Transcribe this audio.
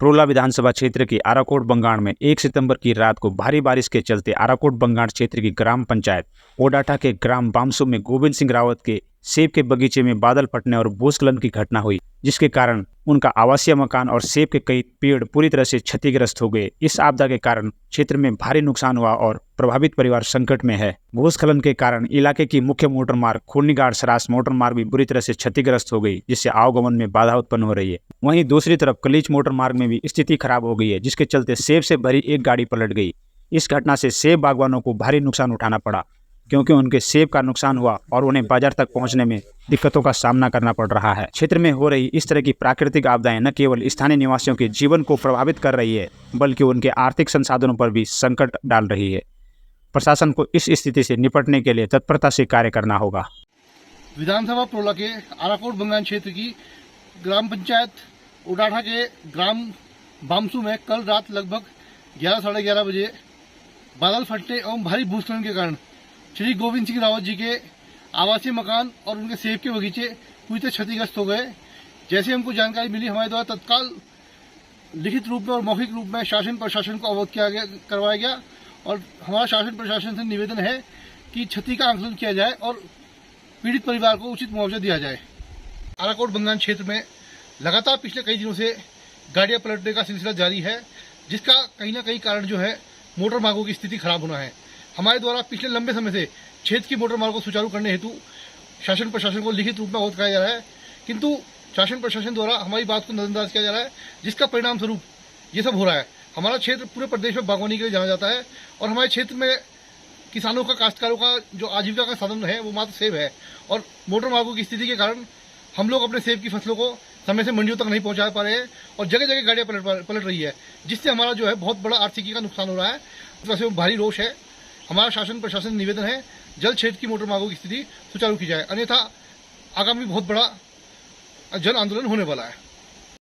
प्रोला विधानसभा क्षेत्र के आराकोट बंगाण में 1 सितंबर की रात को भारी बारिश के चलते आराकोट बंगाण क्षेत्र की ग्राम पंचायत ओडाठा के ग्राम बामसू में गोविंद सिंह रावत के सेब के बगीचे में बादल फटने और भूस्खलन की घटना हुई, जिसके कारण उनका आवासीय मकान और सेब के कई पेड़ पूरी तरह से क्षतिग्रस्त हो गए। इस आपदा के कारण क्षेत्र में भारी नुकसान हुआ और प्रभावित परिवार संकट में है। भूस्खलन के कारण इलाके की मुख्य मोटर मार्ग खूर्नीगाड़ सरास मोटर मार्ग भी बुरी तरह से क्षतिग्रस्त हो गई, जिससे आवागमन में बाधा उत्पन्न हो रही है। वहीं दूसरी तरफ कलीच मोटर मार्ग में भी स्थिति खराब हो गई है, जिसके चलते सेब से भरी एक गाड़ी पलट गई। इस घटना से सेब बागवानों को भारी नुकसान उठाना पड़ा, क्योंकि उनके सेब का नुकसान हुआ और उन्हें बाजार तक पहुंचने में दिक्कतों का सामना करना पड़ रहा है। क्षेत्र में हो रही इस तरह की प्राकृतिक आपदाएं न केवल स्थानीय निवासियों के जीवन को प्रभावित कर रही है, बल्कि उनके आर्थिक संसाधनों पर भी संकट डाल रही है। प्रशासन को इस स्थिति से निपटने के लिए तत्परता से कार्य करना होगा। विधानसभा प्रोला के आराकोट बंगाण क्षेत्र की ग्राम पंचायत ओडाठा के ग्राम बामसू में कल रात लगभग 11 साढ़े 11 बजे बादल फटने एवं भारी भूस्खलन के कारण श्री गोविंद सिंह रावत जी के आवासीय मकान और उनके सेब के बगीचे पूरी तरह क्षतिग्रस्त हो गए। जैसे हमको जानकारी मिली, हमारे द्वारा तत्काल लिखित रूप में और मौखिक रूप में शासन प्रशासन को अवगत करवाया गया और हमारा शासन प्रशासन से निवेदन है कि क्षति का आंकलन किया जाए और पीड़ित परिवार को उचित मुआवजा दिया जाए। आराकोट बंगाण क्षेत्र में लगातार पिछले कई दिनों से गाड़ियां पलटने का सिलसिला जारी है, जिसका कहीं ना कहीं कारण जो है मोटर मार्गों की स्थिति खराब होना है। हमारे द्वारा पिछले लंबे समय से क्षेत्र की मोटर मार्ग को सुचारू करने हेतु शासन प्रशासन को लिखित रूप में अवगत कराया जा रहा है, किंतु शासन प्रशासन द्वारा हमारी बात को नजरअंदाज किया जा रहा है, जिसका परिणाम स्वरूप ये सब हो रहा है। हमारा क्षेत्र पूरे प्रदेश में बागवानी के लिए जाना जाता है और हमारे क्षेत्र में किसानों का, काश्तकारों का जो आजीविका का साधन है वो मात्र सेब है, और मोटर मार्गों की स्थिति के कारण हम लोग अपने सेब की फसलों को समय से मंडियों तक नहीं पहुंचा पा रहे हैं और जगह जगह गाड़ियां पलट रही है, जिससे हमारा जो है बहुत बड़ा आर्थिकी का नुकसान हो रहा है। इस वजह से भारी रोष है। हमारा शासन प्रशासन निवेदन है जल्द क्षेत्र की मोटर मार्गों की स्थिति सुचारू की जाए, अन्यथा आगामी बहुत बड़ा जन आंदोलन होने वाला है।